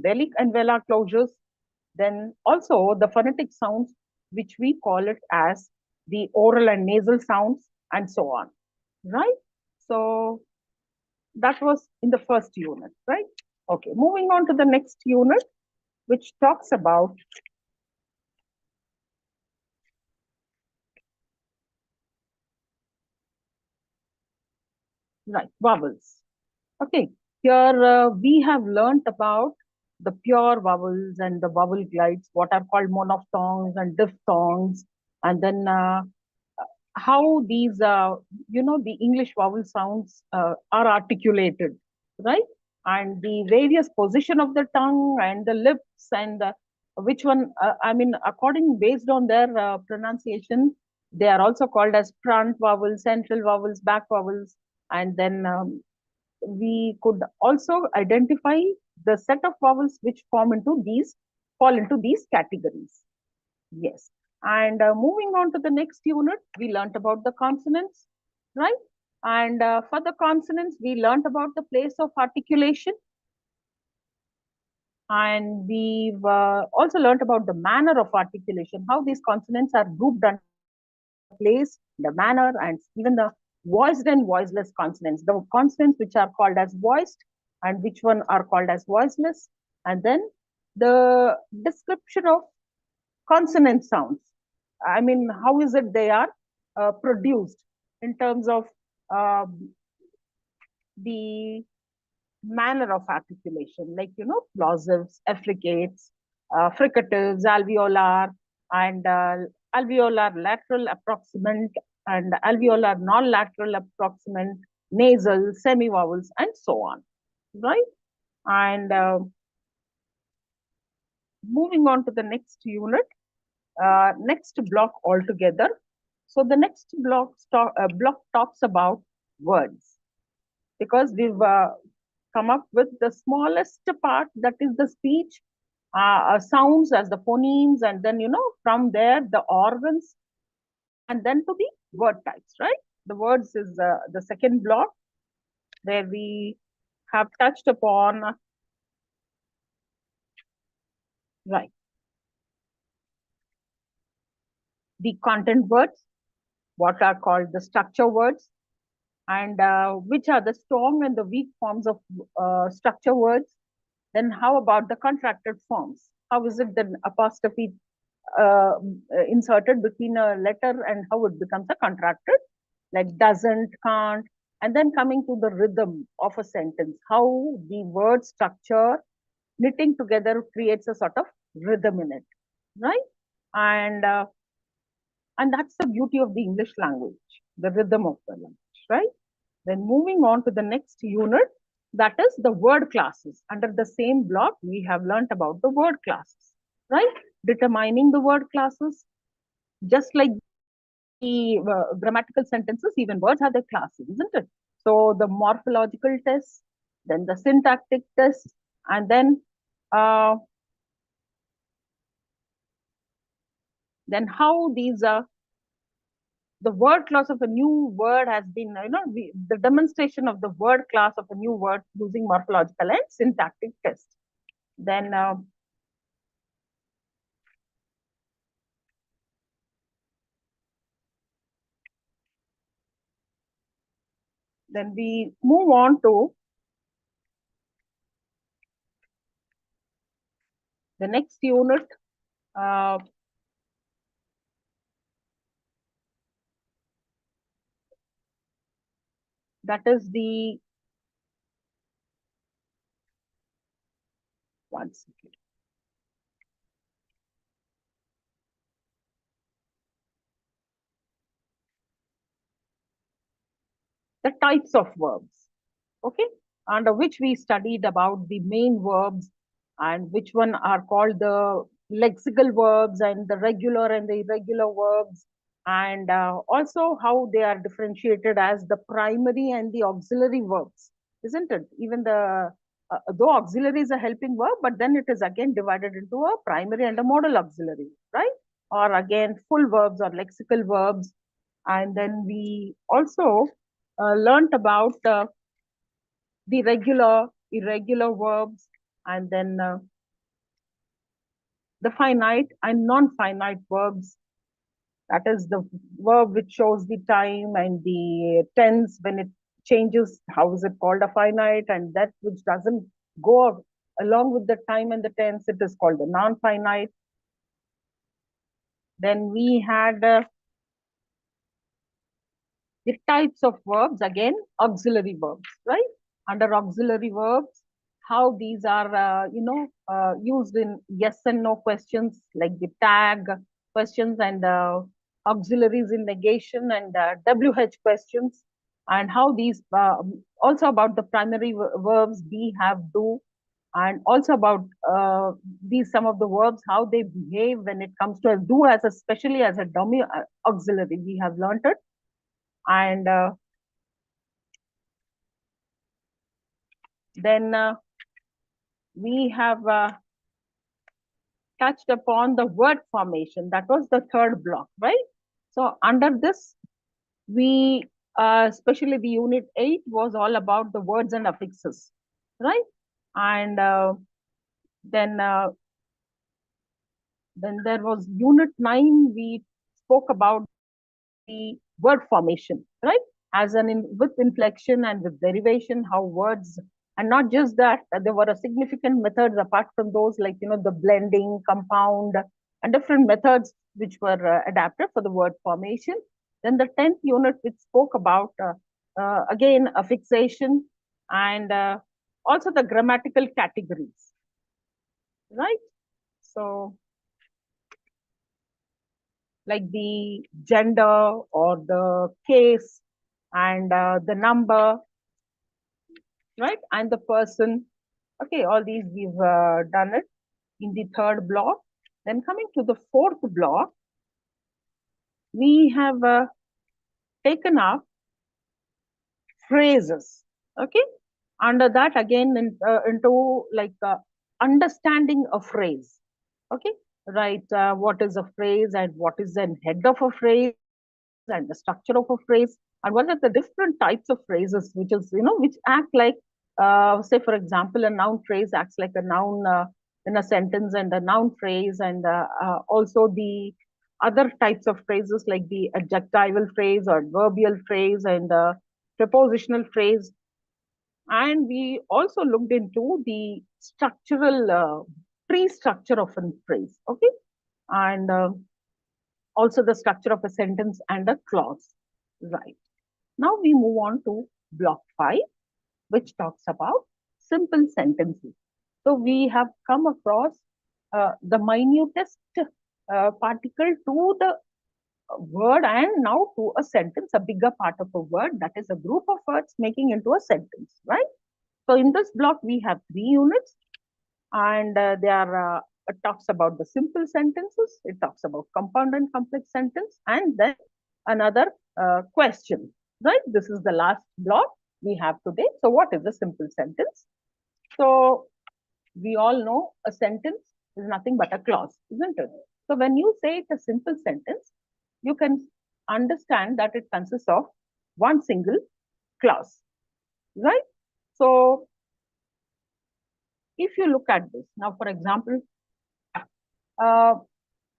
velic and velar closures. Then also the phonetic sounds, which we call it as the oral and nasal sounds, and so on, right? So that was in the first unit, right? Okay, moving on to the next unit, which talks about right vowels. Okay, here we have learnt about the pure vowels and the vowel glides, what are called monophthongs and diphthongs, and then how these, the English vowel sounds are articulated, right? And the various position of the tongue and the lips and which one, according based on their pronunciation, they are also called as front vowels, central vowels, back vowels, and then we could also identify the set of vowels which fall into these categories. Yes. And moving on to the next unit, we learnt about the consonants, right? And for the consonants, we learnt about the place of articulation. And we've also learnt about the manner of articulation, how these consonants are grouped under the place, the manner, and even the voiced and voiceless consonants. The consonants which are called as voiced and which one are called as voiceless. And then the description of consonant sounds. I mean, how is it they are produced in terms of uh, the manner of articulation, like, plosives, affricates, fricatives, alveolar, and alveolar lateral approximant, and alveolar non-lateral approximant, nasal, semivowels, and so on, right? And moving on to the next unit, next block altogether. So the next block talks about words, because we've come up with the smallest part, that is the speech sounds as the phonemes, and then from there the organs, and then to the word types, right? The words is the second block, where we have touched upon, right, the content words, what are called the structure words, and which are the strong and the weak forms of structure words. Then how about the contracted forms? How is it that apostrophe uh, inserted between a letter and how it becomes a contracted, like doesn't, can't, and then coming to the rhythm of a sentence, how the word structure knitting together creates a sort of rhythm in it, right? And that's the beauty of the English language, the rhythm of the language, right? Then moving on to the next unit, that is the word classes. Under the same block, we have learnt about the word classes, right? Determining the word classes, just like the grammatical sentences, even words have their classes, isn't it? So the morphological test, then the syntactic test, and uh, then how these the word class of a new word has been, the demonstration of the word class of a new word using morphological and syntactic test. Then, then we move on to the next unit. Uh, that is the one second. The types of verbs. Okay, under which we studied about the main verbs and which one are called the lexical verbs and the regular and the irregular verbs, and also how they are differentiated as the primary and the auxiliary verbs, isn't it? Even the though auxiliary is a helping verb, but then it is again divided into a primary and a modal auxiliary, right? Or again full verbs or lexical verbs. And then we also learnt about the regular, irregular verbs, And then the finite and non-finite verbs. That is the verb which shows the time and the tense when it changes. How is it called a finite? And that which doesn't go along with the time and the tense, it is called a non-finite. Then we had the types of verbs, again, auxiliary verbs, right? Under auxiliary verbs, how these are, used in yes and no questions, like the tag questions, and auxiliaries in negation, and WH questions, and how these, also about the primary verbs, be, have, do, and also about these, some of the verbs, how they behave when it comes to do, as especially as a dummy auxiliary. We have learned it. And then we have touched upon the word formation. That was the third block, right? So under this, we, especially the unit 8 was all about the words and affixes, right? And then there was unit 9. We spoke about the word formation, right? As with inflection and with derivation, how words, and not just that, there were a significant methods apart from those, like, the blending, compound, and different methods which were adapted for the word formation. Then the 10th unit, which spoke about, again, affixation, and also the grammatical categories, right? So, like the gender or the case, and the number, right? And the person. Okay, all these we've done it in the third block. Then coming to the fourth block, we have taken up phrases. Okay, under that, again, into like understanding a phrase. Okay, right? What is a phrase, and what is the head of a phrase, and the structure of a phrase, and what are the different types of phrases, which is, which act like, say, for example, a noun phrase acts like a noun in a sentence, and a noun phrase, and also the other types of phrases, like the adjectival phrase or adverbial phrase, and prepositional phrase. And we also looked into the structural tree structure of a phrase, okay, and also the structure of a sentence and a clause, right? Now we move on to block 5, which talks about simple sentences. So we have come across the minutest particle to the word, and now to a sentence, a bigger part of a word, that is a group of words making into a sentence, right? So in this block, we have 3 units, and it talks about the simple sentences, it talks about compound and complex sentence, and then another question, right? This is the last block we have today. So what is a simple sentence? So we all know a sentence is nothing but a clause, isn't it? So when you say it's a simple sentence, you can understand that it consists of one single clause, right? So if you look at this, now, for example, uh,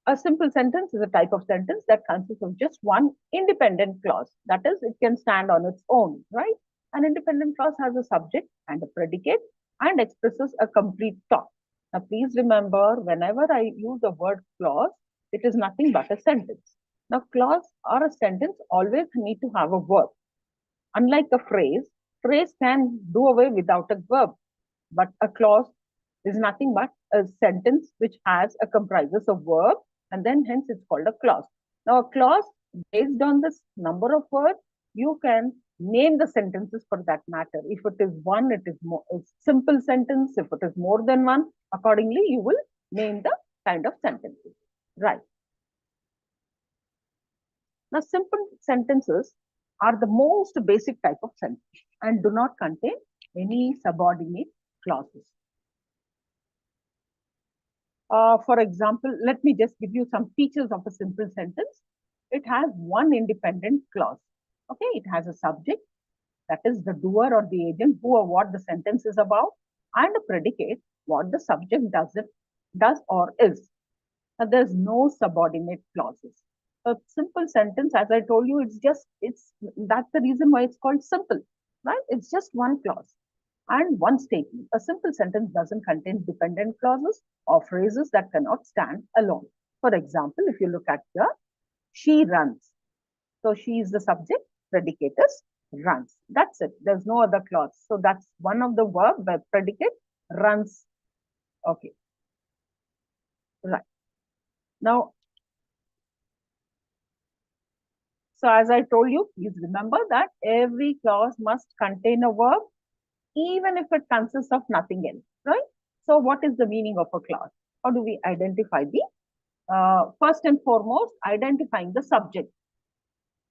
a simple sentence is a type of sentence that consists of just one independent clause. That is, it can stand on its own, right? An independent clause has a subject and a predicate and expresses a complete thought. Now, please remember, whenever I use the word clause, it is nothing but a sentence. Now, clause or a sentence always need to have a verb. Unlike a phrase can do away without a verb, but a clause is nothing but a sentence which has a comprises of verb, and then hence it's called a clause. Now, a clause, based on this number of words, you can name the sentences for that matter. If it is one, it is more a simple sentence. If it is more than one, accordingly, you will name the kind of sentences, right? Now, simple sentences are the most basic type of sentence and do not contain any subordinate clauses. For example, let me just give you some features of a simple sentence. It has one independent clause. Okay, it has a subject, that is the doer or the agent who or what the sentence is about, and a predicate, what the subject does or is. Now, there's no subordinate clauses. A simple sentence, as I told you, that's the reason why it's called simple, right? It's just one clause and one statement. A simple sentence doesn't contain dependent clauses or phrases that cannot stand alone. For example, if you look at here, she runs. So she is the subject, predicate is runs. That's it. There's no other clause. So that's one of the verb, the predicate runs. Okay. Right. Now, so as I told you, please remember that every clause must contain a verb, even if it consists of nothing else, right? So what is the meaning of a clause? How do we identify first and foremost, identifying the subject.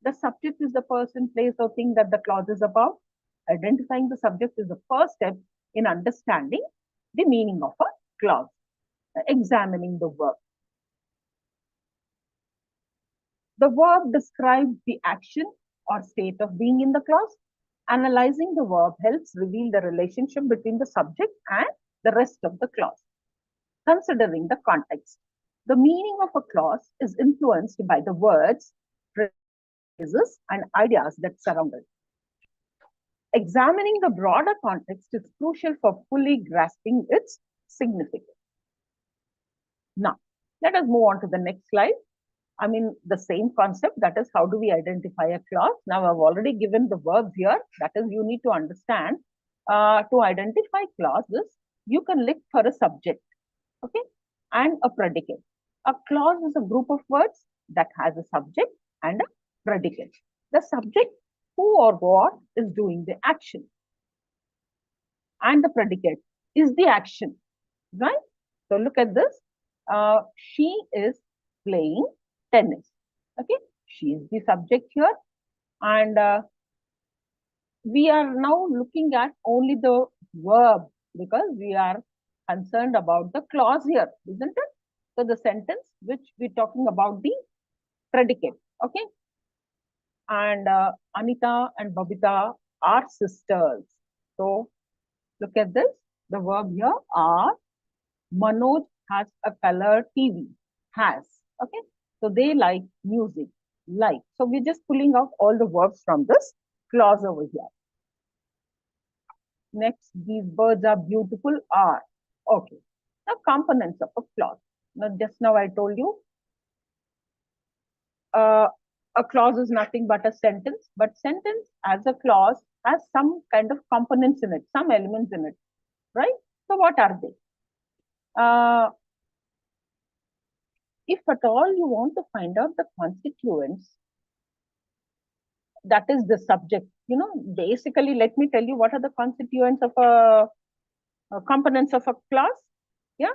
The subject is the person, place, or thing that the clause is about. Identifying the subject is the first step in understanding the meaning of a clause. Examining the verb. The verb describes the action or state of being in the clause. Analyzing the verb helps reveal the relationship between the subject and the rest of the clause. Considering the context. The meaning of a clause is influenced by the words, phrases, and ideas that surround it. Examining the broader context is crucial for fully grasping its significance. Now, let us move on to the next slide. I mean, the same concept, that is, how do we identify a clause? Now, I've already given the verbs here. That is, you need to understand, to identify clauses, you can look for a subject, okay, and a predicate. A clause is a group of words that has a subject and a predicate. The subject, who or what is doing the action, and the predicate is the action, right? So look at this. She is playing tennis. Okay, she is the subject here, and we are now looking at only the verb because we are concerned about the clause here, isn't it? So the sentence which we're talking about the predicate. Okay, and Anita and Babita are sisters. So look at this. The verb here are. Manoj has a color TV. Has. Okay. So they like music. Like. So we're just pulling out all the verbs from this clause over here. Next, these birds are beautiful. Are. Okay. Now, components of a clause. Now, just now I told you, a clause is nothing but a sentence. But sentence as a clause has some kind of components in it, some elements in it, right? So what are they? If at all you want to find out the constituents, that is the subject. Basically, let me tell you what are the constituents of components of a clause. Yeah,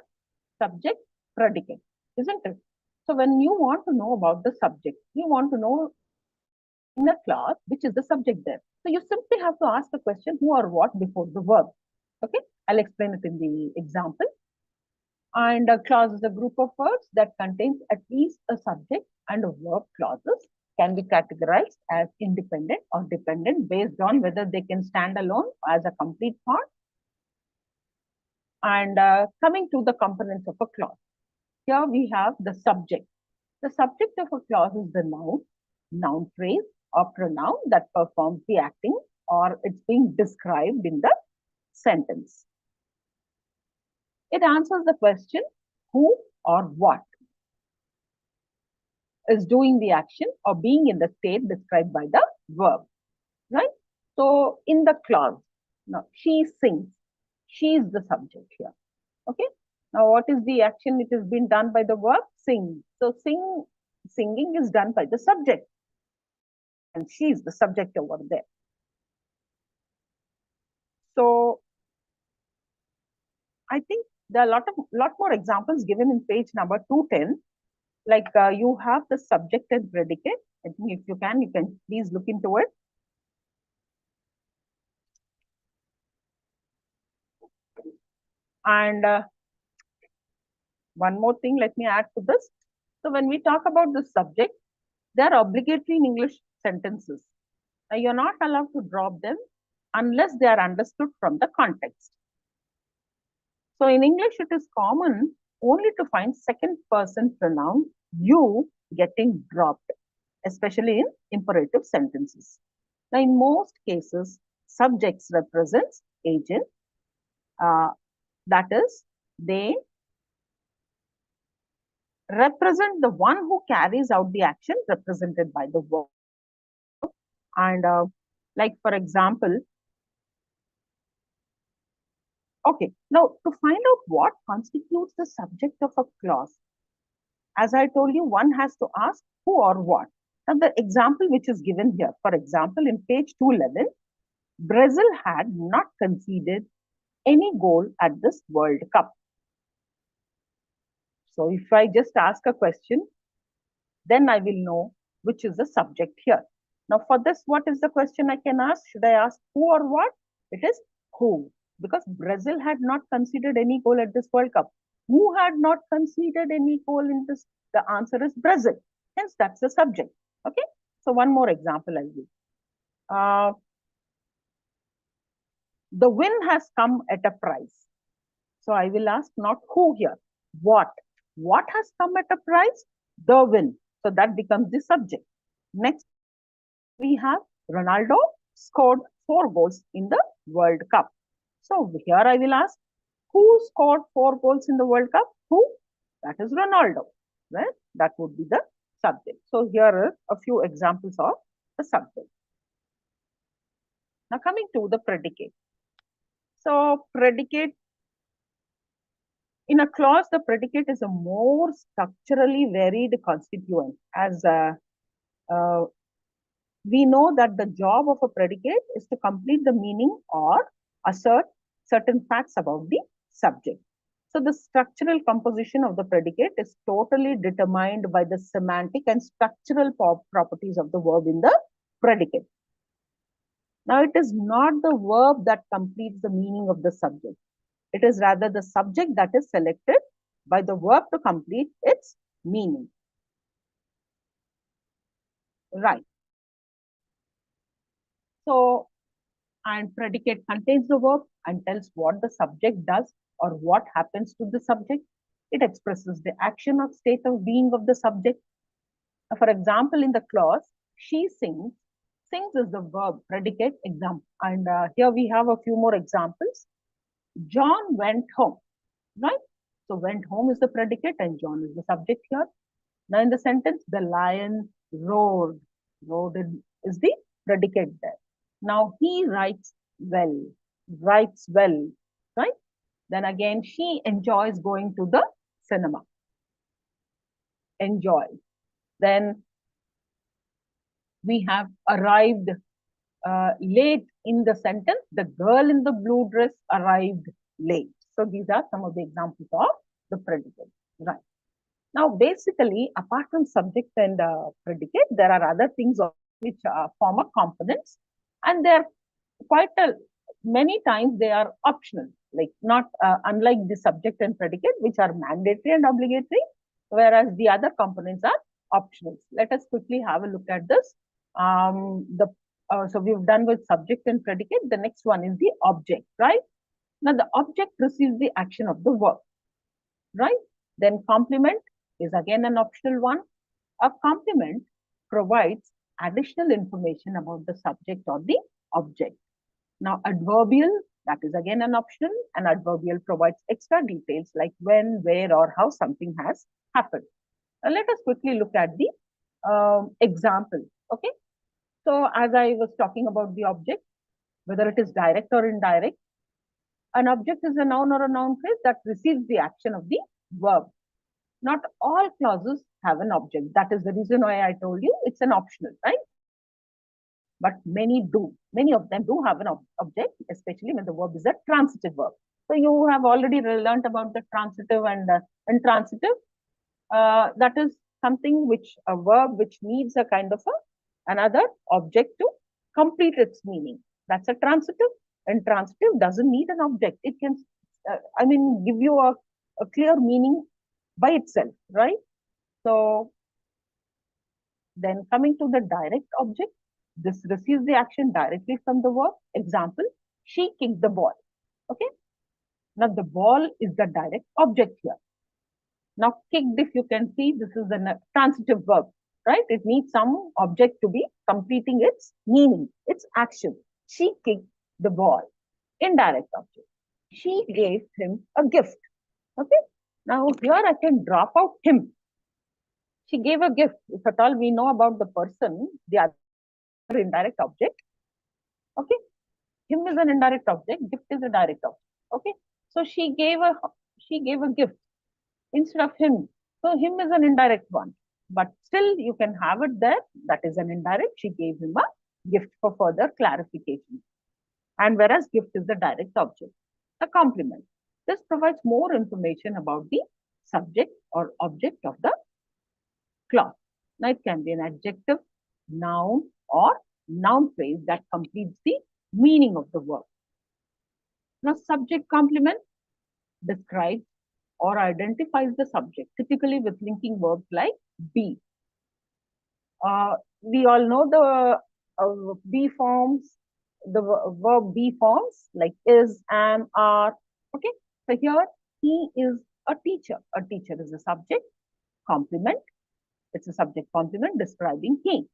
subject, predicate, isn't it? So when you want to know about the subject, you want to know in a clause which is the subject there. So you simply have to ask the question who or what before the verb. Okay, I'll explain it in the example. And a clause is a group of words that contains at least a subject and a verb. Clauses can be categorized as independent or dependent based on whether they can stand alone as a complete thought. And coming to the components of a clause. Here we have the subject. The subject of a clause is the noun phrase or pronoun that performs the acting or it's being described in the sentence. It answers the question who or what is doing the action or being in the state described by the verb, right? So in the clause, now she sings. She is the subject here. Okay. Now what is the action? It has been done by the verb sing. So singing is done by the subject, and she is the subject over there. So I think there are a lot more examples given in page number 210. Like you have the subject and predicate. I think if you can please look into it. And one more thing, let me add to this. So when we talk about the subject, they are obligatory in English sentences. Now, you're not allowed to drop them unless they are understood from the context. So in English, it is common only to find second person pronoun you getting dropped, especially in imperative sentences. Now, in most cases, subjects represents agent. That is, they represent the one who carries out the action represented by the verb. And like, for example, okay, now to find out what constitutes the subject of a clause, as I told you, one has to ask who or what. Now, the example which is given here, for example, in page 211, Brazil had not conceded any goal at this World Cup. So, if I just ask a question, then I will know which is the subject here. Now, for this, what is the question I can ask? Should I ask who or what? It is who, because Brazil had not conceded any goal at this World Cup. Who had not conceded any goal in this? The answer is Brazil. Hence, that's the subject. Okay. So, one more example I'll give. The win has come at a price. So, I will ask not who here, what. What has come at a price? The win. So, that becomes the subject. Next, we have Ronaldo scored 4 goals in the World Cup. So, here I will ask, who scored 4 goals in the World Cup? Who? That is Ronaldo. Well, that would be the subject. So, here are a few examples of the subject. Now, coming to the predicate. So, predicate, in a clause, the predicate is a more structurally varied constituent. As we know that the job of a predicate is to complete the meaning or assert certain facts about the subject. So the structural composition of the predicate is totally determined by the semantic and structural properties of the verb in the predicate. Now, it is not the verb that completes the meaning of the subject. It is rather the subject that is selected by the verb to complete its meaning. Right. So, and predicate contains the verb and tells what the subject does or what happens to the subject. It expresses the action or state of being of the subject. For example, in the clause, she sings, sings is the verb, predicate, example. And here we have a few more examples. John went home, right? So went home is the predicate and John is the subject here. Now in the sentence, the lion roared. Roared is the predicate there. Now he writes well, right? Then again, she enjoys going to the cinema. Enjoy. Then we have arrived late in the sentence. The girl in the blue dress arrived late. So these are some of the examples of the predicate. Right. Now, basically, apart from subject and predicate, there are other things which form a components, and they're quite many times they are optional, like not unlike the subject and predicate, which are mandatory and obligatory, whereas the other components are optional. Let us quickly have a look at this. So we've done with subject and predicate. The next one is the object, right? Now the object receives the action of the verb, right? Then complement is again an optional one. A complement provides additional information about the subject or the object. Now, adverbial, that is again an optional. An adverbial provides extra details like when, where, or how something has happened. Now, let us quickly look at the example. Okay. So, as I was talking about the object, whether it is direct or indirect, an object is a noun or a noun phrase that receives the action of the verb. Not all clauses have an object. That is the reason why I told you it's an optional, right? But many do. Many of them do have an object, especially when the verb is a transitive verb. So you have already learned about the transitive and intransitive. That is something which a verb which needs a kind of another object to complete its meaning. That's a transitive. Intransitive doesn't need an object. It can, give you a clear meaning by itself, right? So then coming to the direct object, this receives the action directly from the verb. Example, she kicked the ball. Okay. Now the ball is the direct object here. Now kicked, if you can see, this is a transitive verb, right? It needs some object to be completing its meaning, its action. She kicked the ball. Indirect object. She gave him a gift. Okay. Now here I can drop out him. She gave a gift. If at all we know about the person, the other indirect object. Okay. Him is an indirect object. Gift is a direct object. Okay. So she gave a gift instead of him. So him is an indirect one. But still you can have it there. That is an indirect. She gave him a gift for further clarification. And whereas gift is the direct object. A compliment. This provides more information about the subject or object of the clause. Now it can be an adjective, noun, or noun phrase that completes the meaning of the word. Now subject complement describes or identifies the subject, typically with linking verbs like be. We all know the be forms, the verb be forms like is, am, are. Okay, so here he is a teacher. A teacher is a subject complement. It's a subject complement describing he.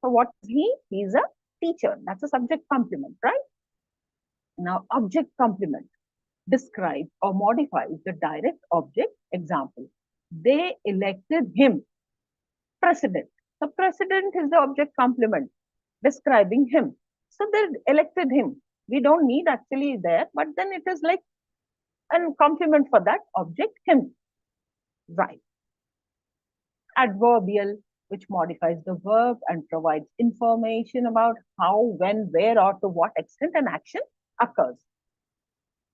So what is he? He is a teacher. That's a subject complement, right? Now object complement describes or modifies the direct object. Example, they elected him president. The president is the object complement describing him. So they elected him. We don't need actually there, but then it is like a complement for that object, him. Right. Adverbial, which modifies the verb and provides information about how, when, where, or to what extent an action occurs.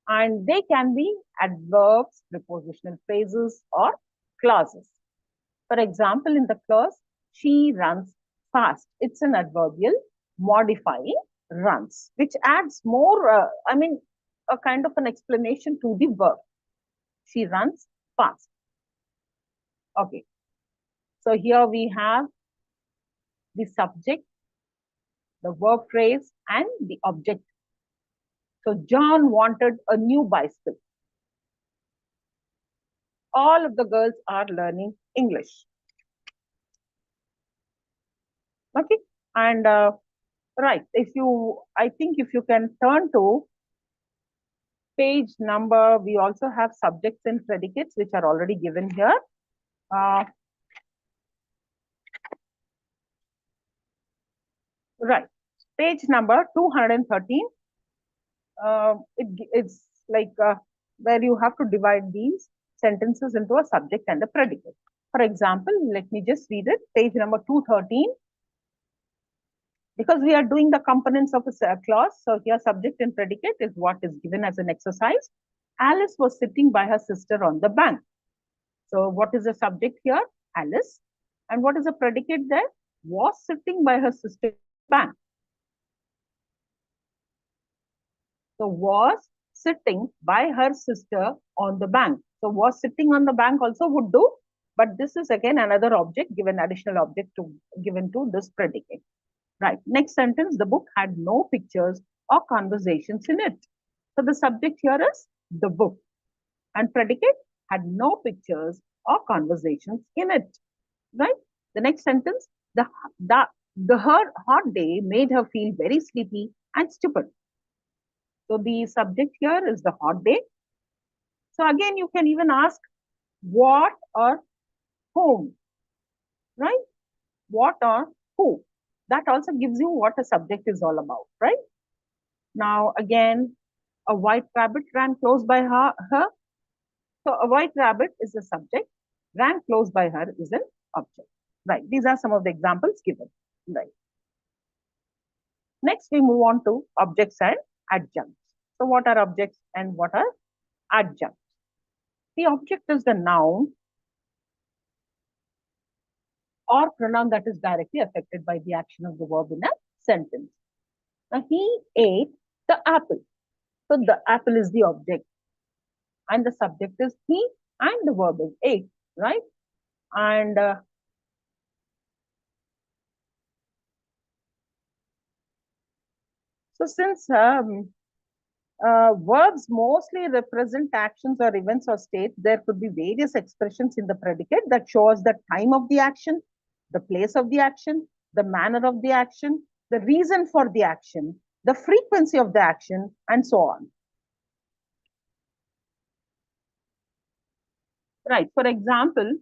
And they can be adverbs, prepositional phrases, or clauses. For example, in the clause, she runs fast. It's an adverbial modifying runs, which adds more, a kind of an explanation to the verb. She runs fast. Okay. So here we have the subject, the verb phrase, and the object. So John wanted a new bicycle. All of the girls are learning English. Okay. And right, I think if you can turn to page number, we also have subjects and predicates, which are already given here. Right, page number 213. It's like where you have to divide these sentences into a subject and a predicate. For example, let me just read it, page number 213. Because we are doing the components of a clause, so here subject and predicate is what is given as an exercise. Alice was sitting by her sister on the bank. So what is the subject here? Alice. And what is the predicate there? Was sitting by her sister on the bank. So was sitting by her sister on the bank. So was sitting on the bank also would do, but this is again another object, given additional object given to this predicate. Right. Next sentence, the book had no pictures or conversations in it. So the subject here is the book, and predicate had no pictures or conversations in it. Right. The next sentence, her hot day made her feel very sleepy and stupid. So the subject here is the hot day. So again, you can even ask what or whom, right? What or who. That also gives you what a subject is all about, right? Now, again, a white rabbit ran close by her. So a white rabbit is a subject, ran close by her is an object, right? These are some of the examples given, right? Next, we move on to objects and adjuncts. So what are objects and what are adjuncts? The object is the noun or pronoun that is directly affected by the action of the verb in a sentence. Now, he ate the apple. So the apple is the object and the subject is he and the verb is ate, right? And so since Verbs mostly represent actions or events or states. There could be various expressions in the predicate that show us the time of the action, the place of the action, the manner of the action, the reason for the action, the frequency of the action, and so on. Right. For example,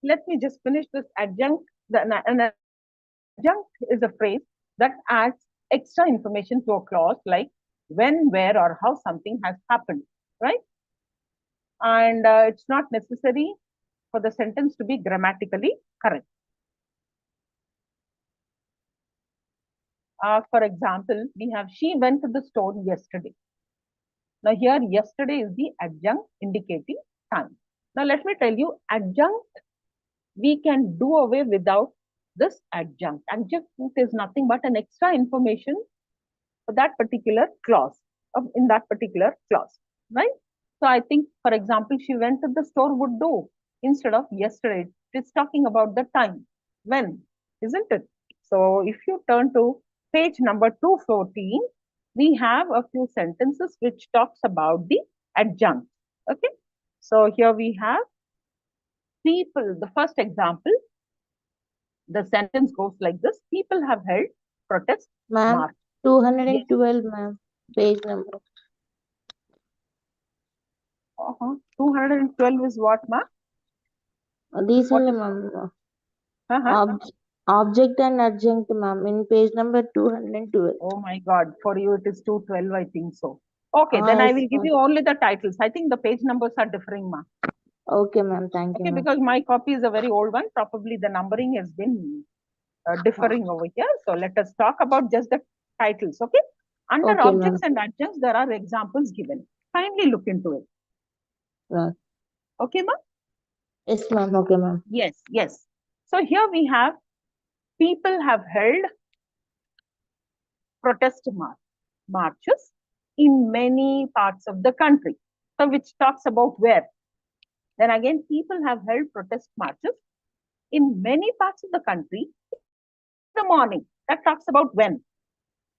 let me just finish this adjunct. An adjunct is a phrase that adds extra information to a clause like when, where, or how something has happened, right? And it's not necessary for the sentence to be grammatically correct. For example, we have she went to the store yesterday. Now here yesterday is the adjunct indicating time. Now let me tell you, adjunct we can do away without this adjunct. Adjunct is nothing but an extra information for that particular clause, in that particular clause, right? So I think, for example, she went to the store would do instead of yesterday. It's talking about the time, when, isn't it? So if you turn to page number 214, we have a few sentences which talks about the adjunct. Okay. So here we have people, the first example, the sentence goes like this: people have held protest Ma'am, march. 212, ma'am. Page number. 212 is what, ma? These What only, is ma'am. uh-huh. Object and adjunct, ma'am. In page number 212. Oh my God, for you it is 212, I think so. Okay, then I Yes, will give ma'am. you only the titles. I think the page numbers are differing, ma. Okay, ma'am. Thank you, Okay, ma'am. because my copy is a very old one. Probably the numbering has been differing over here. So let us talk about just the titles. Okay. Under Okay, ma'am. objects and adjuncts, there are examples given. Kindly look into it. Okay, ma? Yes, ma'am. Okay, ma'am. Yes, yes. So here we have people have held protest marches in many parts of the country. So which talks about where? Then again, people have held protest marches in many parts of the country in the morning. That talks about when.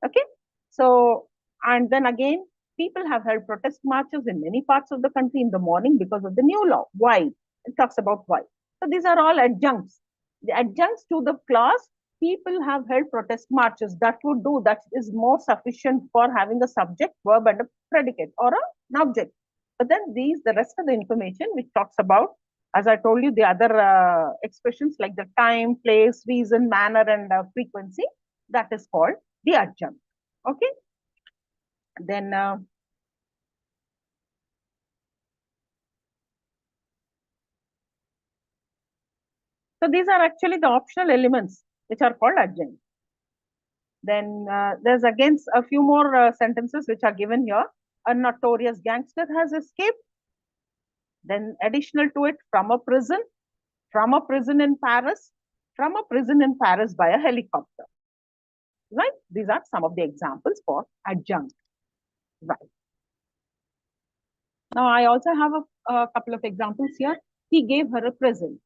Okay. So, and then again, people have held protest marches in many parts of the country in the morning because of the new law. Why? It talks about why. So these are all adjuncts. The adjuncts to the clause, people have held protest marches. That would do, that is more sufficient for having a subject, verb, and a predicate or an object. But then these, the rest of the information which talks about, as I told you, the other expressions like the time, place, reason, manner, and frequency, that is called the adjunct. Okay. Then so these are actually the optional elements which are called adjuncts. Then there's again a few more sentences which are given here. A notorious gangster has escaped. Then additional to it, from a prison in Paris, by a helicopter. Right? These are some of the examples for adjunct. Right. Now I also have a couple of examples here. He gave her a present.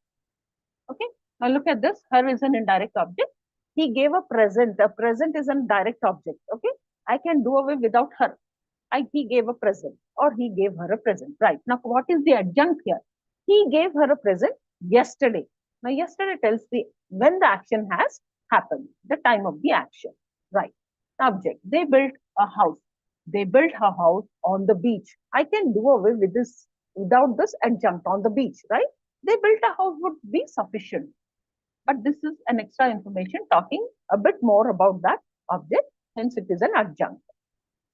Okay. Now look at this. Her is an indirect object. He gave a present. A present is a direct object. Okay. I can do away without her. He gave a present or he gave her a present. Right. Now, what is the adjunct here? He gave her a present yesterday. Now, yesterday tells the when the action has happened, the time of the action. Right. Object. They built a house. They built her house on the beach. I can do away with this without this adjunct on the beach, right? They built a house would be sufficient. But this is an extra information talking a bit more about that object, hence it is an adjunct.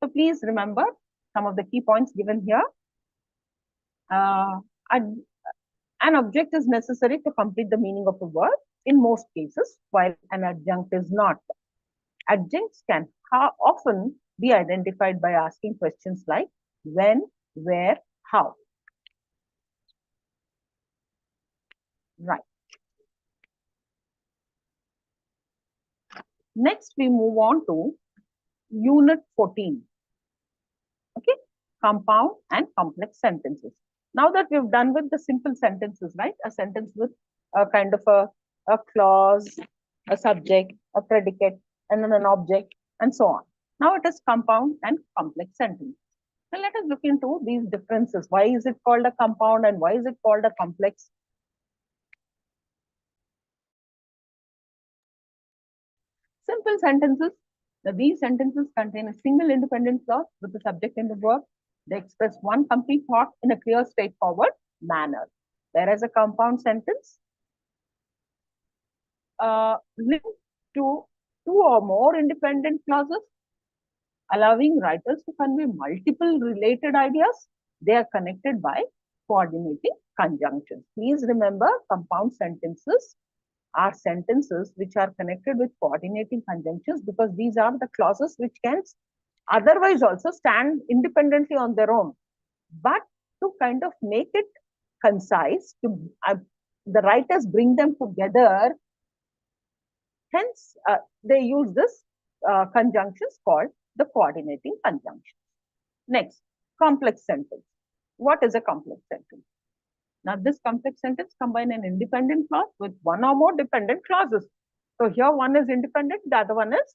So please remember some of the key points given here. An object is necessary to complete the meaning of a word in most cases, while an adjunct is not. Adjuncts can often be identified by asking questions like when, where, how. Right. Next, we move on to Unit 14. Okay, compound and complex sentences. Now that we've done with the simple sentences, right? A sentence with a kind of a clause, a subject, a predicate, and then an object, and so on. Now it is compound and complex sentence. Now let us look into these differences. Why is it called a compound and why is it called a complex? Simple sentences. Now, these sentences contain a single independent clause with the subject and the verb. They express one complete thought in a clear, straightforward manner. Whereas a compound sentence linked to two or more independent clauses, allowing writers to convey multiple related ideas. They are connected by coordinating conjunctions. Please remember, compound sentences are sentences which are connected with coordinating conjunctions because these are the clauses which can otherwise also stand independently on their own. But to kind of make it concise, the writers bring them together. Hence, they use this conjunctions called the coordinating conjunctions. Next, complex sentence. What is a complex sentence? Now, this complex sentence combines an independent clause with one or more dependent clauses. So here one is independent, the other one is,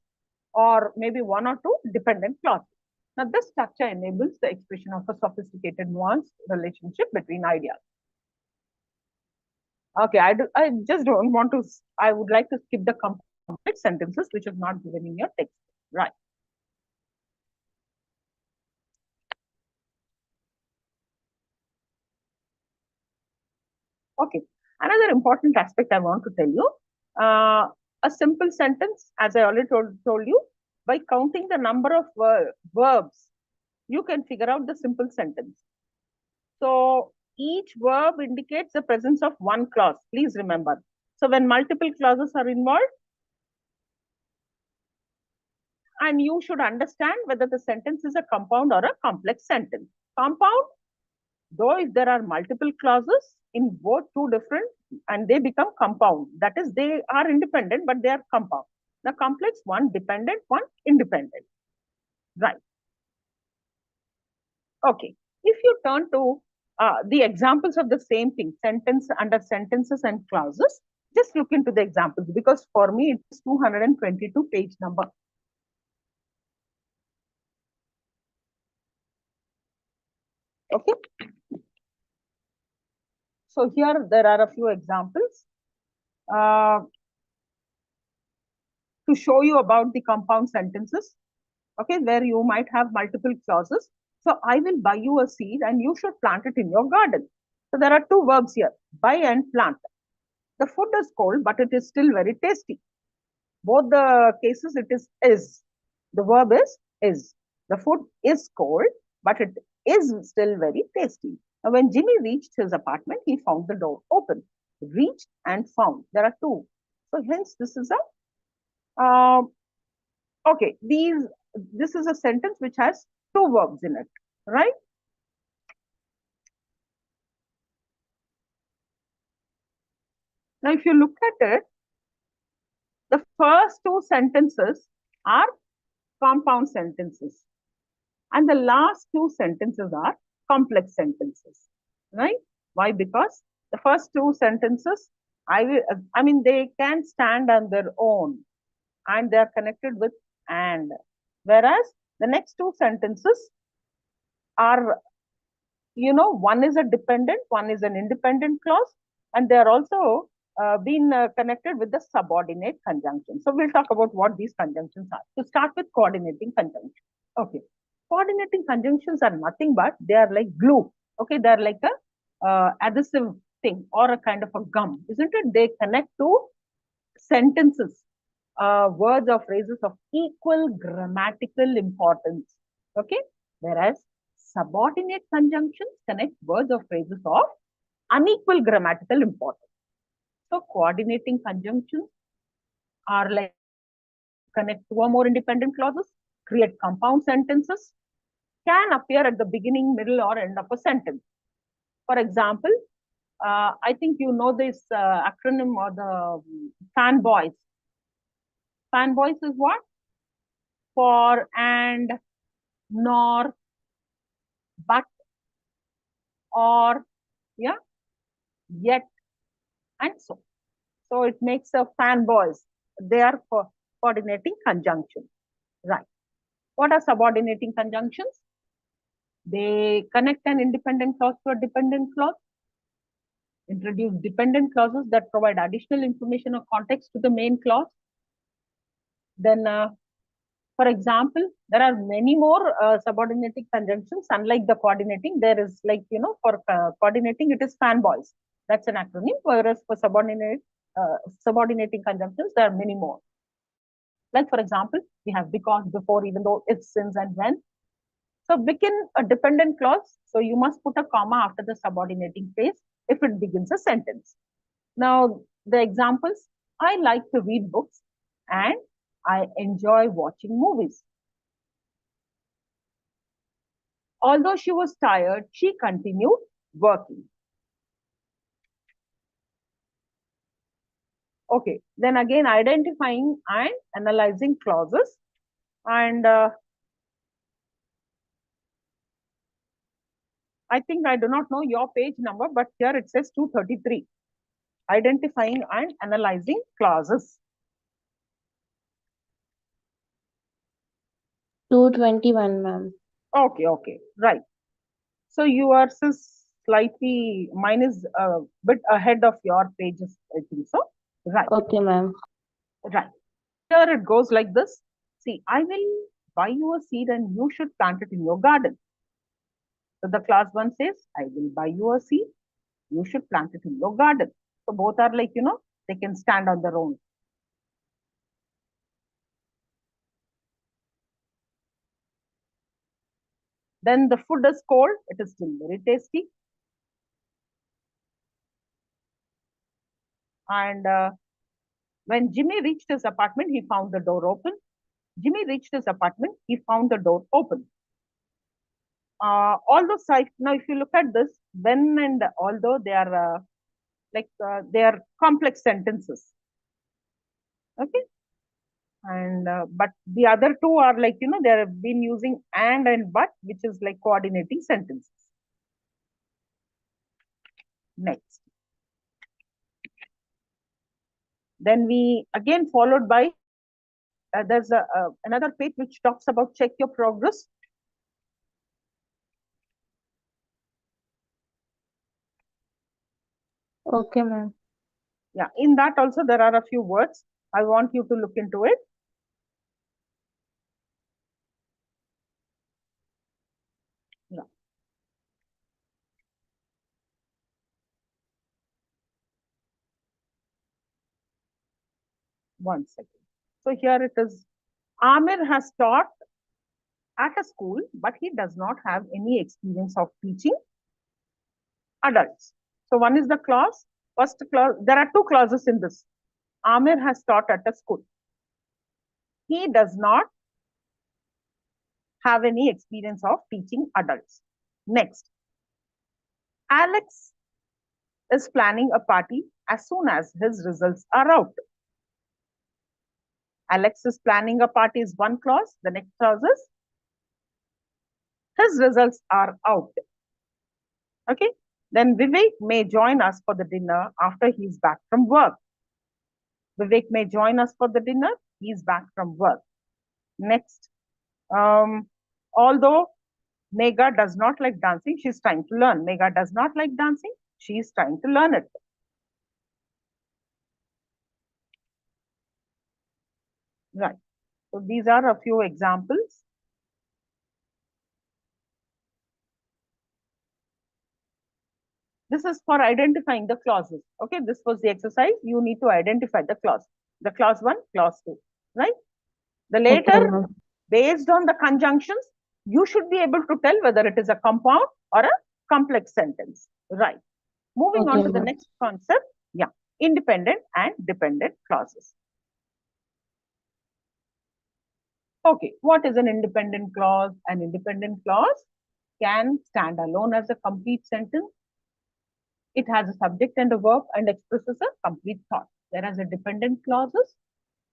or maybe one or two dependent clauses. Now, this structure enables the expression of a sophisticated, nuanced relationship between ideas. Okay, I just don't want to, I would like to skip the complex sentences which is not given in your text. Right. Okay. Another important aspect I want to tell you, a simple sentence, as I already told you, by counting the number of verbs, you can figure out the simple sentence. So each verb indicates the presence of one clause. Please remember. So when multiple clauses are involved, and you should understand whether the sentence is a compound or a complex sentence. Compound, though if there are multiple clauses in both two different and they become compound, that is they are independent but they are compound. The complex, one dependent, one independent. Right. Okay. If you turn to the examples of the same thing, sentence under sentences and clauses, just look into the examples because for me it's 222 page number. Okay. So here there are a few examples to show you about the compound sentences, okay, where you might have multiple clauses. So I will buy you a seed and you should plant it in your garden. So there are two verbs here, buy and plant. The food is cold, but it is still very tasty. Both the cases it is. The verb is. The food is cold, but it is still very tasty. Now, when Jimmy reached his apartment, he found the door open. Reached and found. There are two. So hence this is a okay. This is a sentence which has two verbs in it, right? Now, if you look at it, the first two sentences are compound sentences. And the last two sentences are complex sentences, right? Why? Because the first two sentences, I mean, they can stand on their own and they are connected with and. Whereas the next two sentences are, one is a dependent, one is an independent clause, and they are also been connected with the subordinate conjunction. So we'll talk about what these conjunctions are. To start with coordinating conjunction. Okay. Coordinating conjunctions are nothing but they are like glue. Okay. They're like a adhesive thing or a kind of a gum, isn't it? They connect to sentences, words or phrases of equal grammatical importance. Okay. Whereas subordinate conjunctions connect words or phrases of unequal grammatical importance. So coordinating conjunctions are like connect two or more independent clauses, create compound sentences, can appear at the beginning, middle, or end of a sentence. For example, I think you know this acronym or the fanboys. Fanboys is what? For, and, nor, but, or, yeah, yet, and so. So it makes a fanboys. They are for coordinating conjunction, right? What are subordinating conjunctions? They connect an independent clause to a dependent clause, introduce dependent clauses that provide additional information or context to the main clause. Then, for example, there are many more subordinating conjunctions. Unlike the coordinating, there is like, for coordinating, it is fanboys. That's an acronym. Whereas for subordinating conjunctions, there are many more. Like, for example, we have because, before, even though, if, since, and when. So begin a dependent clause. So you must put a comma after the subordinating phrase if it begins a sentence. Now, the examples, I like to read books and I enjoy watching movies. Although she was tired, she continued working. Okay, then again, identifying and analyzing clauses. And I think I do not know your page number, but here it says 233. Identifying and analyzing clauses. 221, ma'am. Okay, right. So yours is slightly, mine is a bit ahead of your pages, I think so. Right, Okay, ma'am. right. Here it goes like this. See, I will buy you a seed and you should plant it in your garden. So the clause 1 says, I will buy you a seed, you should plant it in your garden. So both are like, they can stand on their own. Then the food is cold, it is still very tasty. And when Jimmy reached his apartment, he found the door open. Jimmy reached his apartment, he found the door open. All those sites, now if you look at this, when and although they are they are complex sentences. Okay. And but the other two are like, they have been using and but, which is like coordinating sentences. Next. Then we again followed by, there's another page which talks about check your progress. Okay, ma'am. Yeah, in that also there are a few words. I want you to look into it. Yeah. One second. So here it is. Amir has taught at a school, but he does not have any experience of teaching adults. So one is the clause. First clause, there are two clauses in this. Amir has taught at a school. He does not have any experience of teaching adults. Next, Alex is planning a party as soon as his results are out. Alex is planning a party is one clause. The next clause is his results are out. Okay. Then Vivek may join us for the dinner after he's back from work. Vivek may join us for the dinner. He's back from work. Next, although Megha does not like dancing, she's trying to learn. Megha does not like dancing, she's trying to learn it. Right. So these are a few examples. This is for identifying the clauses. Okay, this was the exercise. You need to identify the clause. The clause 1, clause 2, right? The Okay, later, ma'am. based on the conjunctions, you should be able to tell whether it is a compound or a complex sentence, right? Moving on Okay, to the ma'am. next concept, yeah, independent and dependent clauses. Okay, what is an independent clause? An independent clause can stand alone as a complete sentence. It has a subject and a verb and expresses a complete thought. Whereas a dependent clauses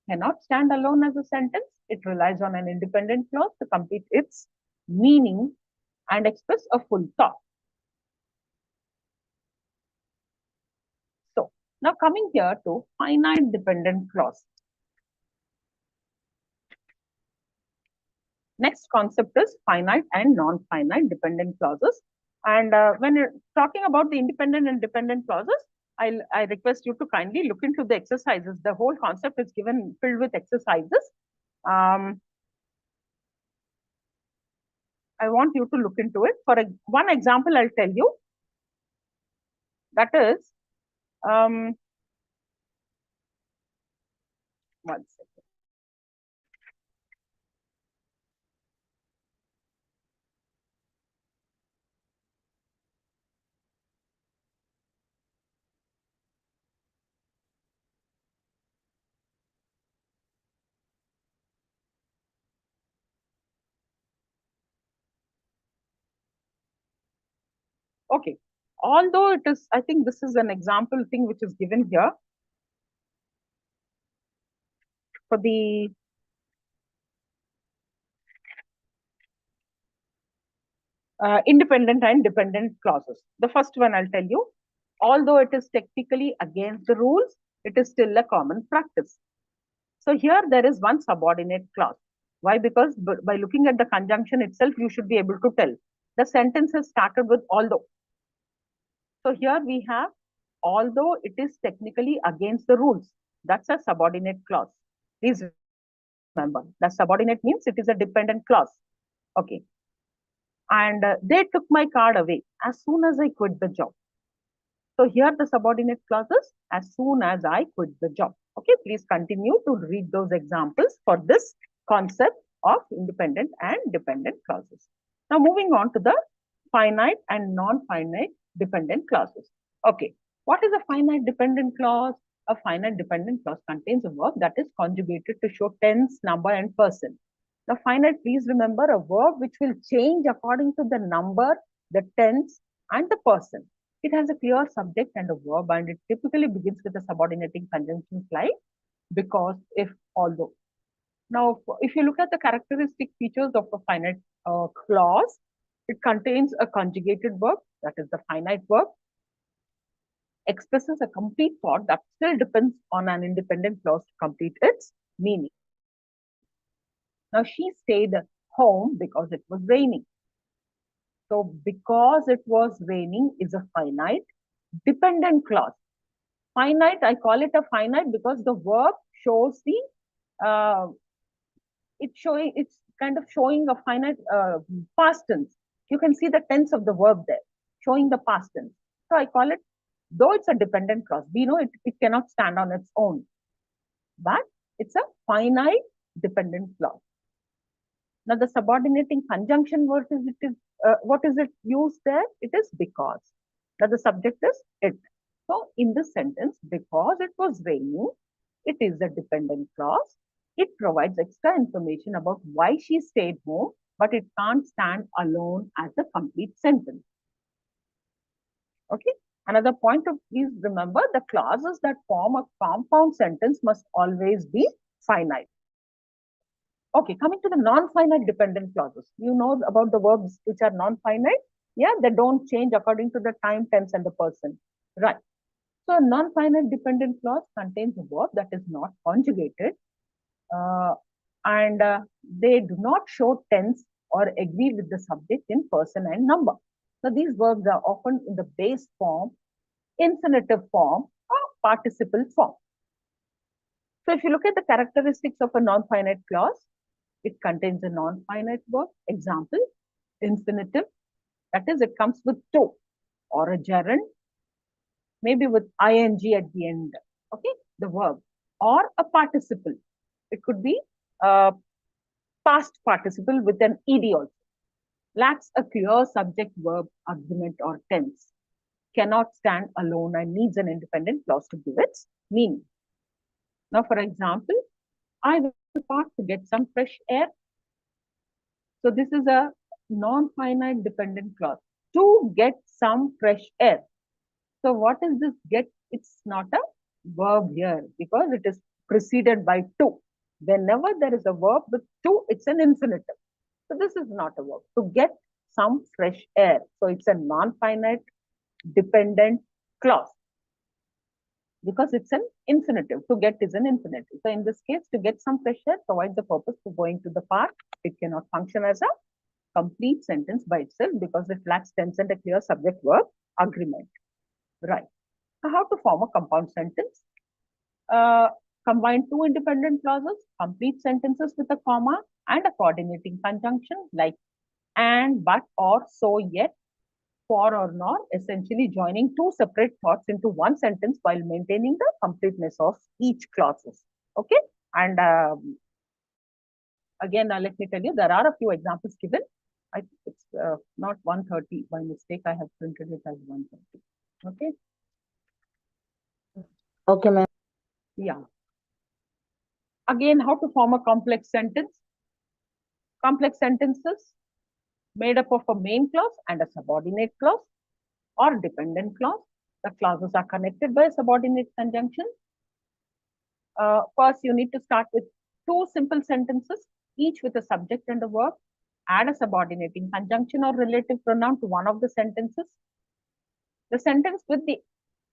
cannot stand alone as a sentence. It relies on an independent clause to complete its meaning and express a full thought. So now coming here to finite dependent clause. Next concept is finite and non-finite dependent clauses. And when you're talking about the independent and dependent clauses, I request you to kindly look into the exercises. The whole concept is given filled with exercises. I want you to look into it. For one example, I'll tell you. That is, one second. Okay. Although it is, I think this is an example thing which is given here for the independent and dependent clauses. The first one I'll tell you, although it is technically against the rules, it is still a common practice. So here there is one subordinate clause. Why? Because by looking at the conjunction itself, you should be able to tell. The sentence is started with although. So here we have, although it is technically against the rules. That's a subordinate clause. Please remember, the subordinate means it is a dependent clause. Okay. And they took my card away as soon as I quit the job. So here the subordinate clauses, as soon as I quit the job. Okay, please continue to read those examples for this concept of independent and dependent clauses. Now moving on to the finite and non-finite dependent clauses. Okay, what is a finite dependent clause? A finite dependent clause contains a verb that is conjugated to show tense, number, and person. Now, finite, please remember, a verb which will change according to the number, the tense, and the person. It has a clear subject and a verb, and it typically begins with a subordinating conjunction like because, if, although. Now, if you look at the characteristic features of a finite clause, it contains a conjugated verb, that is the finite verb, expresses a complete thought that still depends on an independent clause to complete its meaning. Now, she stayed home because it was raining. So, because it was raining is a finite dependent clause. Finite, I call it a finite because the verb shows the, it's kind of showing a finite past tense. You can see the tense of the verb there, showing the past tense. So, I call it, though it's a dependent clause, we know it cannot stand on its own, but it's a finite dependent clause. Now, the subordinating conjunction word what is it used there? It is because. Now, the subject is it. So, in this sentence, because it was raining, it is a dependent clause. It provides extra information about why she stayed home, but it can't stand alone as a complete sentence. Okay. Another point to please remember, the clauses that form a compound sentence must always be finite. Okay, coming to the non-finite dependent clauses. You know about the verbs which are non-finite? Yeah, they don't change according to the time, tense, and the person. Right. So a non-finite dependent clause contains a verb that is not conjugated and they do not show tense or agree with the subject in person and number. So these verbs are often in the base form, infinitive form, or participle form. So if you look at the characteristics of a non-finite clause, it contains a non-finite verb. Example, infinitive. That is, it comes with to or a gerund, maybe with ing at the end. Okay, the verb or a participle. It could be a past participle with an ed also. Lacks a clear subject, verb, argument, or tense. Cannot stand alone and needs an independent clause to give its meaning. Now, for example, I went to the park to get some fresh air. So this is a non-finite dependent clause. To get some fresh air. So what is this get? It's not a verb here because it is preceded by to. Whenever there is a verb with to, it's an infinitive. So this is not a verb. To get some fresh air. So it's a non-finite dependent clause. because it's an infinitive. To get is an infinitive. So in this case, to get some fresh air provides the purpose for going to the park. It cannot function as a complete sentence by itself because it lacks tense and a clear subject-verb agreement. Right. So how to form a compound sentence? Uh, Combine two independent clauses, complete sentences with a comma and a coordinating conjunction like and, but, or, so, yet, for or nor, essentially joining two separate thoughts into one sentence while maintaining the completeness of each clauses. Okay. And again, let me tell you, there are a few examples given. I think it's not 130 by mistake. I have printed it as 130. Okay. Okay, ma'am. Yeah. Again, how to form a complex sentence? Complex sentences made up of a main clause and a subordinate clause or dependent clause. The clauses are connected by a subordinate conjunction. First, you need to start with two simple sentences, each with a subject and a verb. Add a subordinating conjunction or relative pronoun to one of the sentences. The sentence with the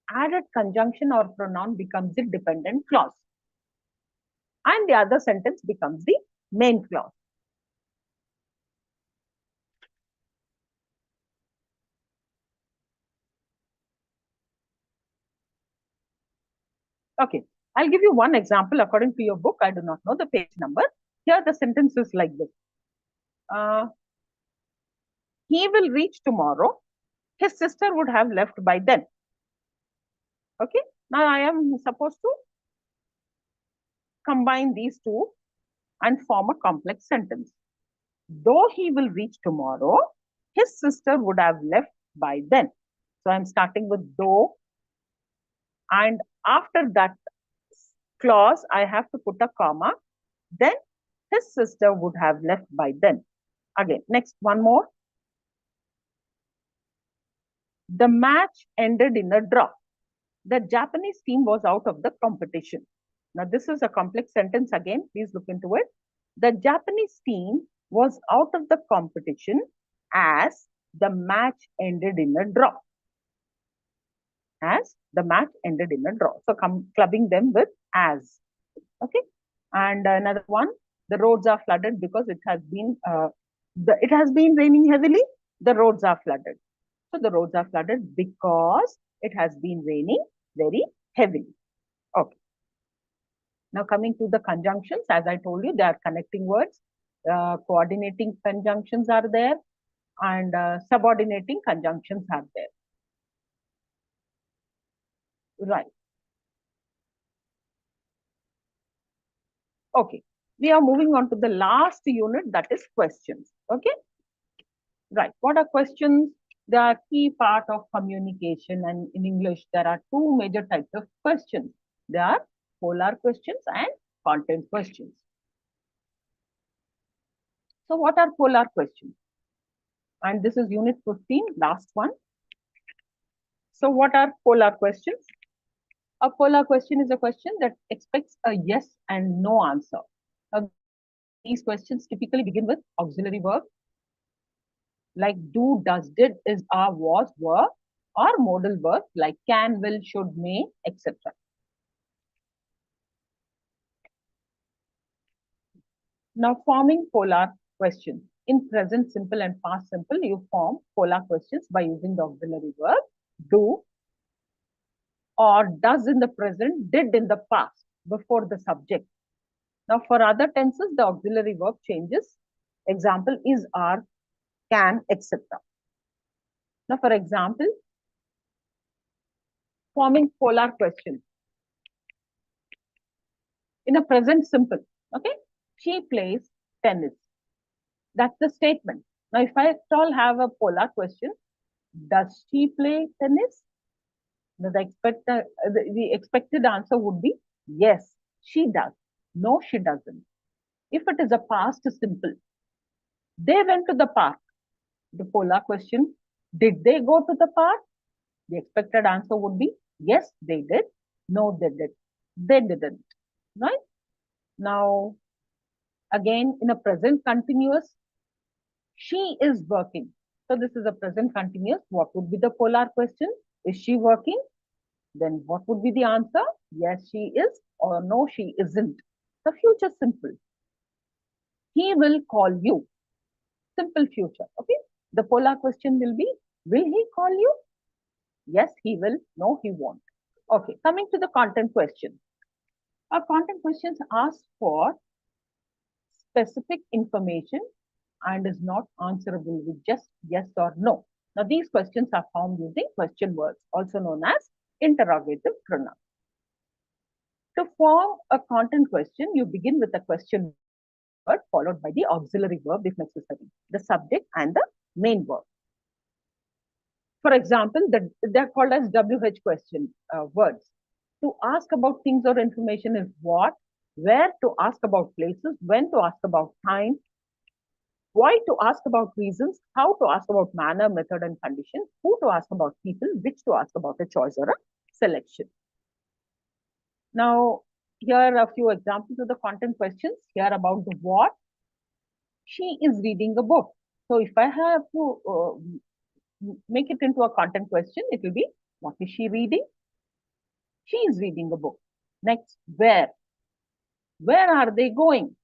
added conjunction or pronoun becomes the dependent clause, and the other sentence becomes the main clause. Okay, I'll give you one example according to your book. I do not know the page number. Here the sentence is like this. He will reach tomorrow. His sister would have left by then. Okay, now I am supposed to combine these two and form a complex sentence. Though he will reach tomorrow, his sister would have left by then. So I'm starting with though, and after that clause, I have to put a comma. Then his sister would have left by then. Again, next one more. The match ended in a draw. The Japanese team was out of the competition. Now, this is a complex sentence again. Please look into it. The Japanese team was out of the competition as the match ended in a draw. As the match ended in a draw. So, clubbing them with as. Okay. And another one, the roads are flooded because it has been raining heavily. The roads are flooded. So the roads are flooded because it has been raining very heavily. Okay. Now coming to the conjunctions, as I told you, they are connecting words. Coordinating conjunctions are there, and subordinating conjunctions are there. Right. Okay. We are moving on to the last unit, that is questions. Okay. Right. What are questions? They are key part of communication, and in English, there are two major types of questions. They are polar questions and content questions. So what are polar questions? And this is unit 15, last one. So what are polar questions? A polar question is a question that expects a yes and no answer. Now, these questions typically begin with auxiliary verb like do, does, did, is, are, was, were, or modal verbs like can, will, should, may, etc. Now, forming polar questions. In present simple and past simple, you form polar questions by using the auxiliary verb do or does in the present, did in the past before the subject. Now, for other tenses, the auxiliary verb changes. Example is, are, can, etc. Now, for example, forming polar questions. In a present simple, okay, she plays tennis. That's the statement. Now, if I at all have a polar question, does she play tennis? Now, the expected answer would be yes, she does. No, she doesn't. If it is a past simple, they went to the park. The polar question, did they go to the park? The expected answer would be yes, they did. No, they did. They didn't. Right? Now, again, in a present continuous, she is working. So this is a present continuous. What would be the polar question? Is she working? Then what would be the answer? Yes, she is, or no, she isn't. The future simple. He will call you. Simple future. Okay. The polar question will he call you? Yes, he will. No, he won't. Okay. Coming to the content question. Our content questions ask for specific information and is not answerable with just yes or no. Now, these questions are formed using question words, also known as interrogative pronouns. To form a content question, you begin with a question word followed by the auxiliary verb if necessary, the subject and the main verb. For example, they're called as WH question words. To ask about things or information is what, where to ask about places, when to ask about time, why to ask about reasons, how to ask about manner, method, and condition, who to ask about people, which to ask about a choice or a selection. Now, here are a few examples of the content questions. Here about the what. She is reading a book. So if I have to make it into a content question, it will be what is she reading? She is reading a book. Next, where? Where are they going?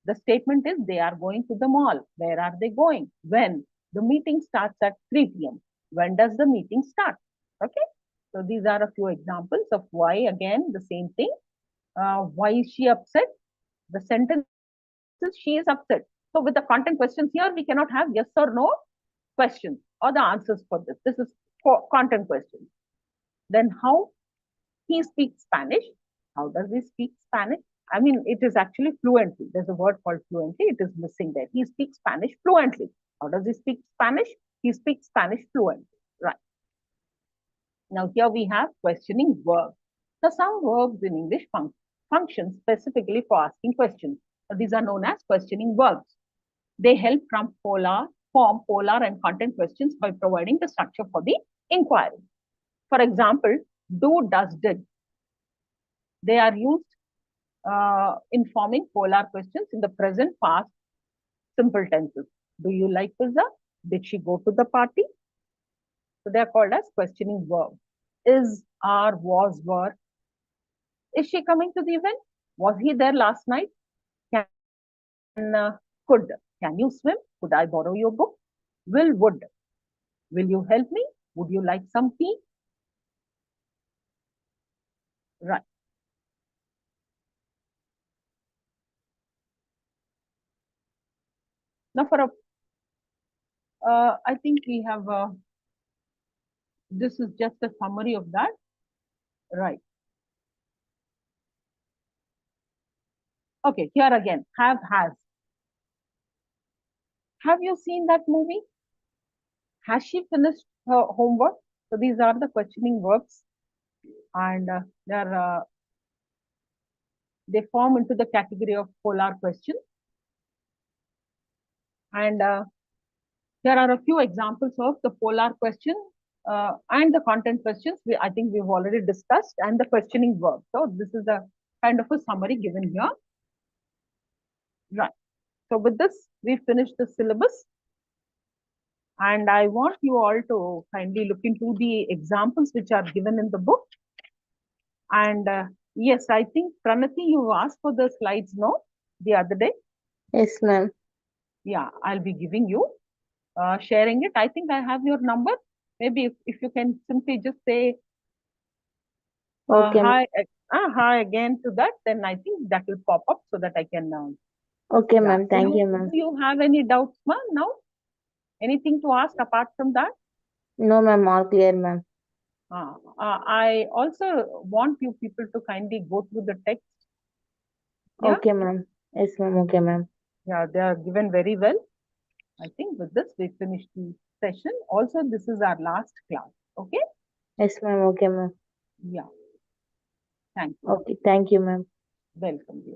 The statement is they are going to the mall. Where are they going? When? The meeting starts at 3 p.m. When does the meeting start? Okay. So these are a few examples of why, again, the same thing. Why is she upset? The sentence is she is upset. So with the content questions here, we cannot have yes or no questions or the answers for this. This is for content questions. Then how he speaks Spanish. How does he speak Spanish? I mean, it is actually fluently. There's a word called fluently. It is missing there. He speaks Spanish fluently. How does he speak Spanish? He speaks Spanish fluently. Right. Now, here we have questioning verbs. So, some verbs in English function specifically for asking questions. So, these are known as questioning verbs. They help form polar and content questions by providing the structure for the inquiry. For example, do, does, did. They are used in forming polar questions in the present, past, simple tenses. Do you like pizza? Did she go to the party? So they are called as questioning verbs. Is, are, was, were. Is she coming to the event? Was he there last night? Can, could. Can you swim? Could I borrow your book? Will, would. Will you help me? Would you like some tea? Right. Now for a, I think we have, this is just a summary of that. Right. Okay, here again, have, has. Have you seen that movie? Has she finished her homework? So these are the questioning verbs, and they form into the category of polar question. And there are a few examples of the polar question and the content questions. I think we've already discussed, and the questioning verb. So this is a kind of a summary given here. Right. So with this, we finished the syllabus. And I want you all to kindly look into the examples which are given in the book. And yes, I think Pranati, you asked for the slides, no? The other day. Yes, ma'am. Yeah, I'll be giving you, sharing it. I think I have your number. Maybe if you can simply just say Okay, hi, hi again to that, then I think that will pop up so that I can. okay, Yeah. ma'am. Thank you, ma'am. Do you have any doubts, ma'am? Now, anything to ask apart from that? No, ma'am. All clear, ma'am. I also want you people to kindly go through the text. Yeah. Okay, ma'am. Yes, ma'am. Okay, ma'am. Yeah, they are given very well. I think with this, we finish the session. Also, this is our last class. Okay. Yes, ma'am. Okay, ma'am. Yeah. Thank you. Okay. Thank you, ma'am. Welcome, dear.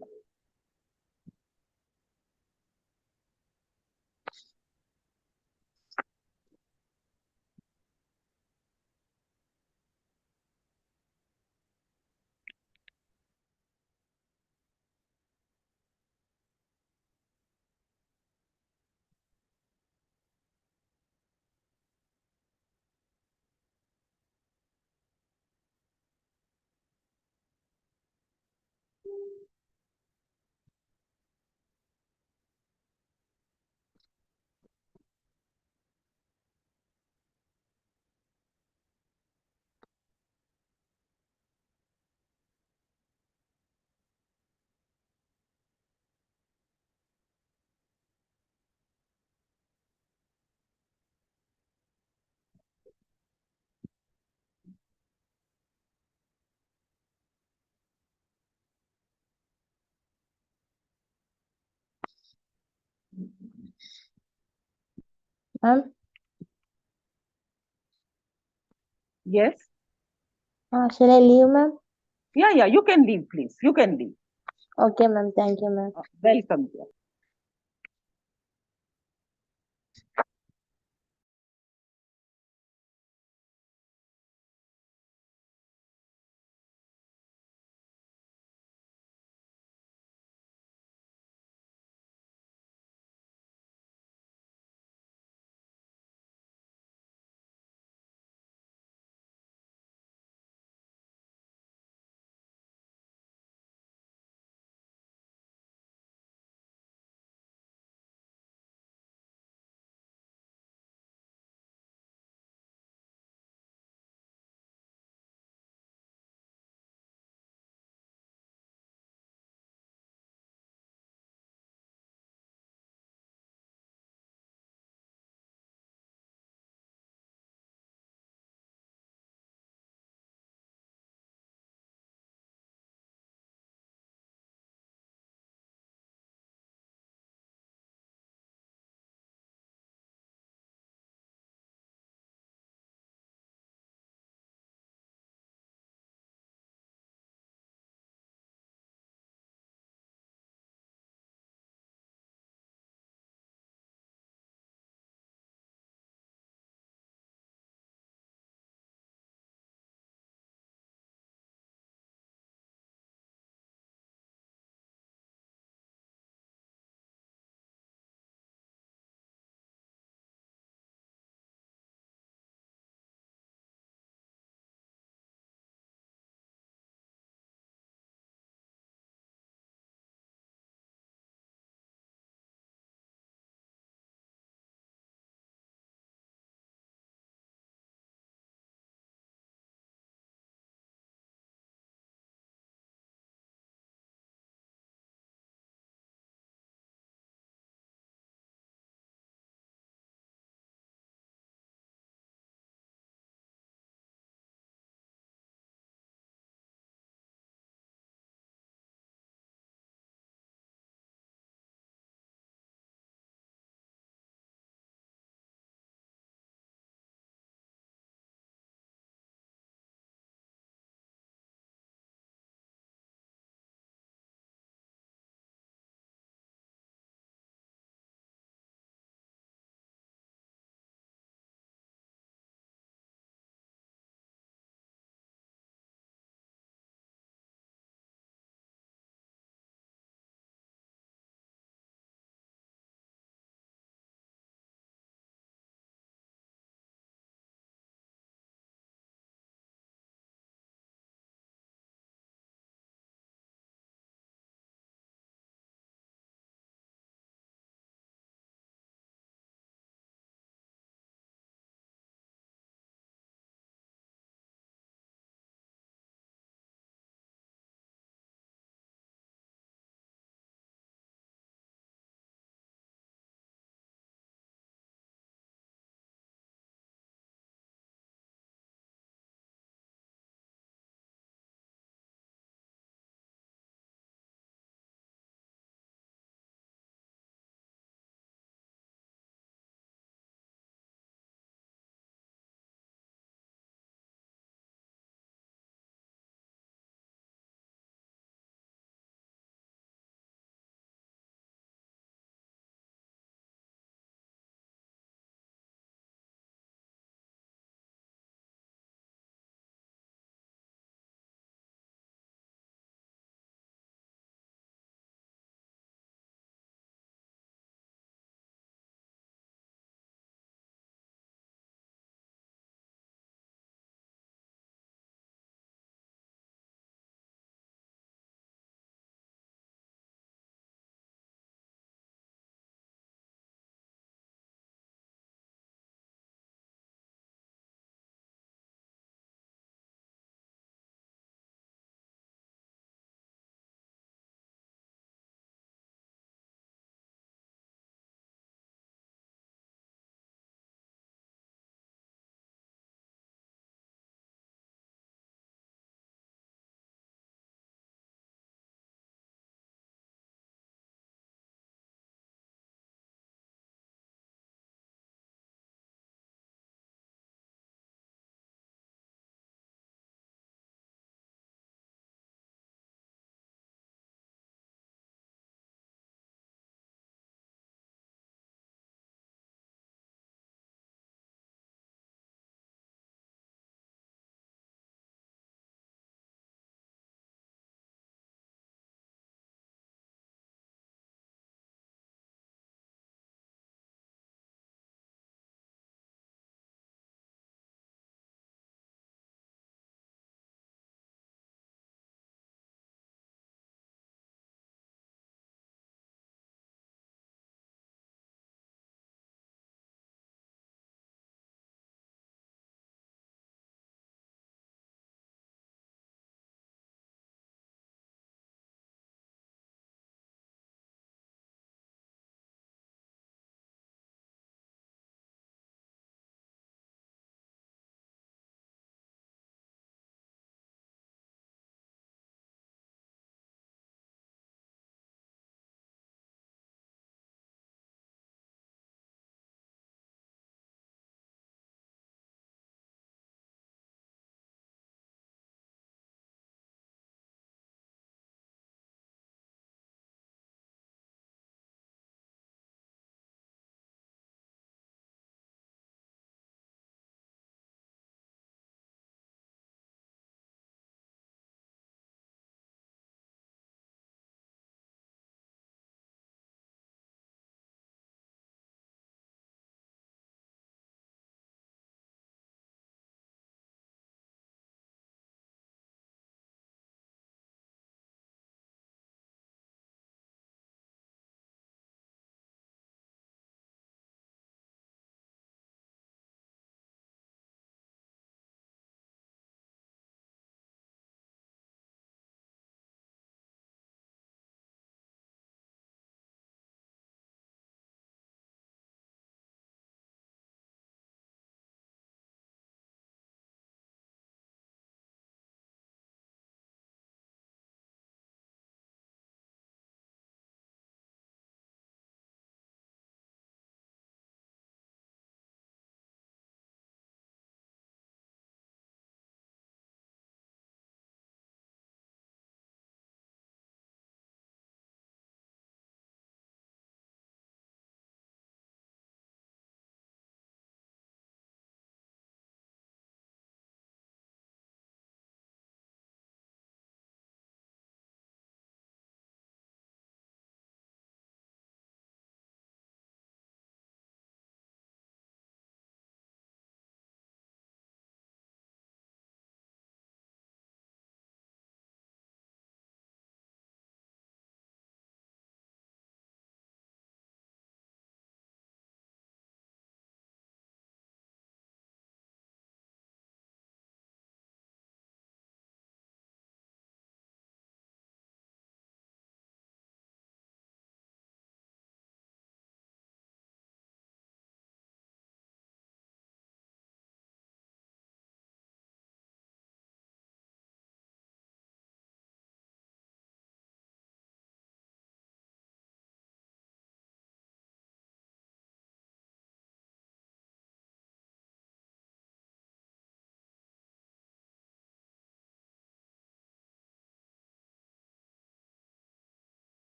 Ma'am. Yes. Shall I leave, ma'am? Yeah, you can leave, please. You can leave. Okay, ma'am. Thank you, ma'am. Welcome, dear.